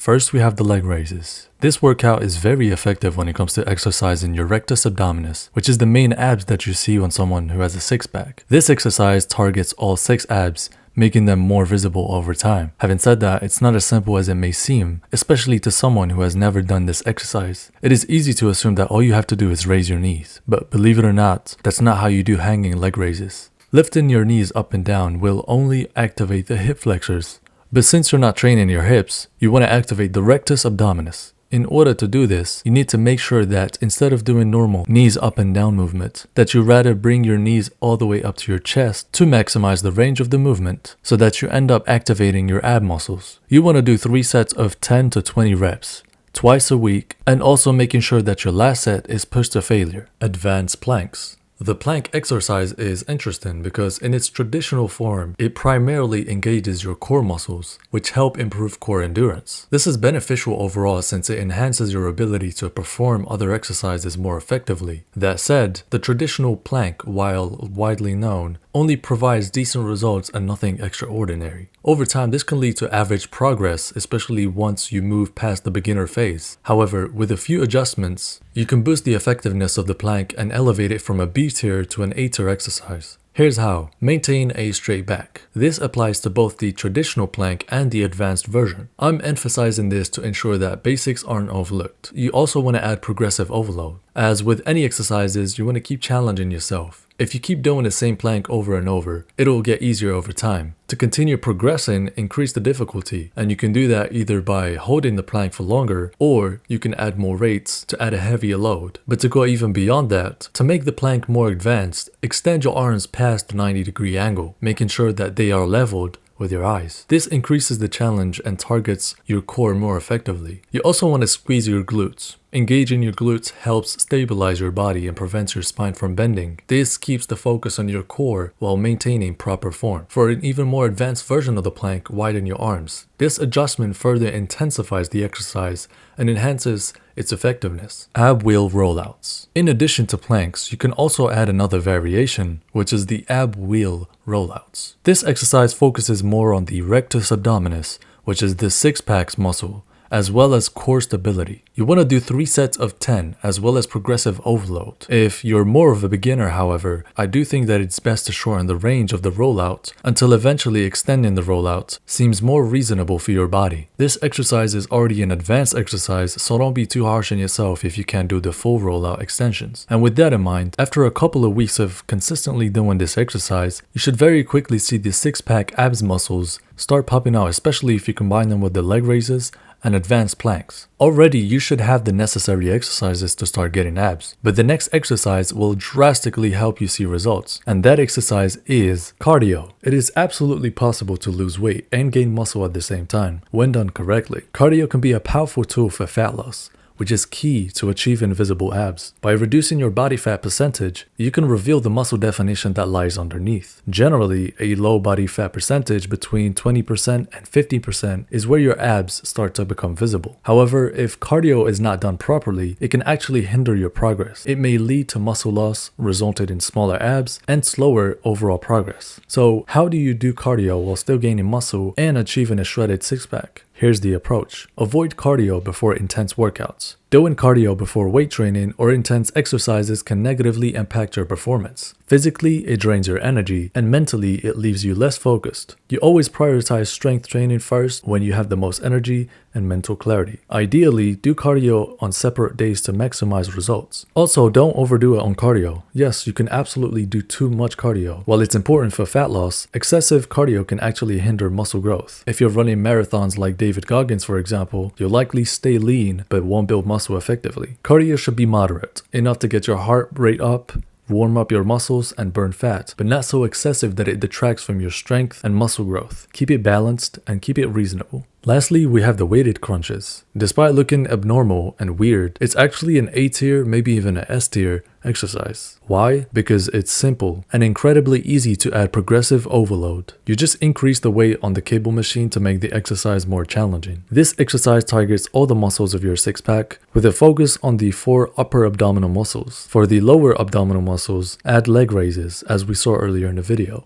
First, we have the leg raises. This workout is very effective when it comes to exercising your rectus abdominis, which is the main abs that you see on someone who has a six-pack. This exercise targets all 6 abs, making them more visible over time. Having said that, it's not as simple as it may seem, especially to someone who has never done this exercise. It is easy to assume that all you have to do is raise your knees, but believe it or not, that's not how you do hanging leg raises. Lifting your knees up and down will only activate the hip flexors. But since you're not training your hips, you want to activate the rectus abdominis. In order to do this, you need to make sure that instead of doing normal knees up and down movement, that you rather bring your knees all the way up to your chest to maximize the range of the movement so that you end up activating your ab muscles. You want to do 3 sets of 10 to 20 reps, twice a week, and also making sure that your last set is pushed to failure. Advanced planks. The plank exercise is interesting because in its traditional form, it primarily engages your core muscles, which help improve core endurance. This is beneficial overall since it enhances your ability to perform other exercises more effectively. That said, the traditional plank, while widely known, only provides decent results and nothing extraordinary. Over time, this can lead to average progress, especially once you move past the beginner phase. However, with a few adjustments, you can boost the effectiveness of the plank and elevate it from a B tier to an A tier exercise. Here's how. Maintain a straight back. This applies to both the traditional plank and the advanced version. I'm emphasizing this to ensure that basics aren't overlooked. You also want to add progressive overload. As with any exercises, you want to keep challenging yourself. If you keep doing the same plank over and over, it'll get easier over time. To continue progressing, increase the difficulty, and you can do that either by holding the plank for longer, or you can add more weights to add a heavier load. But to go even beyond that, to make the plank more advanced, extend your arms past the 90-degree angle, making sure that they are leveled with your eyes. This increases the challenge and targets your core more effectively. You also want to squeeze your glutes. Engaging your glutes helps stabilize your body and prevents your spine from bending. This keeps the focus on your core while maintaining proper form. For an even more advanced version of the plank, widen your arms. This adjustment further intensifies the exercise and enhances its effectiveness. Ab wheel rollouts. In addition to planks, you can also add another variation, which is the ab wheel rollouts. This exercise focuses more on the rectus abdominis, which is the six-pack muscle, as well as core stability. You want to do 3 sets of 10 as well as progressive overload. If you're more of a beginner, however, I do think that it's best to shorten the range of the rollout until eventually extending the rollout seems more reasonable for your body. This exercise is already an advanced exercise, so don't be too harsh on yourself if you can't do the full rollout extensions. And with that in mind, after a couple of weeks of consistently doing this exercise, you should very quickly see the six-pack abs muscles start popping out, especially if you combine them with the leg raises and advanced planks. Already, you should have the necessary exercises to start getting abs, but the next exercise will drastically help you see results, and that exercise is cardio. It is absolutely possible to lose weight and gain muscle at the same time when done correctly. Cardio can be a powerful tool for fat loss, which is key to achieving visible abs. By reducing your body fat percentage, you can reveal the muscle definition that lies underneath. Generally, a low body fat percentage between 20% and 50% is where your abs start to become visible. However, if cardio is not done properly, it can actually hinder your progress. It may lead to muscle loss, resulting in smaller abs and slower overall progress. So, how do you do cardio while still gaining muscle and achieving a shredded six-pack? Here's the approach. Avoid cardio before intense workouts. Doing cardio before weight training or intense exercises can negatively impact your performance. Physically, it drains your energy, and mentally, it leaves you less focused. You always prioritize strength training first when you have the most energy and mental clarity. Ideally, do cardio on separate days to maximize results. Also, don't overdo it on cardio. Yes, you can absolutely do too much cardio. While it's important for fat loss, excessive cardio can actually hinder muscle growth. If you're running marathons like David Goggins, for example, you'll likely stay lean but won't build muscle effectively. Cardio should be moderate, enough to get your heart rate up, warm up your muscles, and burn fat, but not so excessive that it detracts from your strength and muscle growth. Keep it balanced and keep it reasonable. Lastly, we have the weighted crunches. Despite looking abnormal and weird, it's actually an A tier, maybe even an S tier exercise. Why? Because it's simple and incredibly easy to add progressive overload. You just increase the weight on the cable machine to make the exercise more challenging. This exercise targets all the muscles of your six-pack with a focus on the 4 upper abdominal muscles. For the lower abdominal muscles, add leg raises as we saw earlier in the video.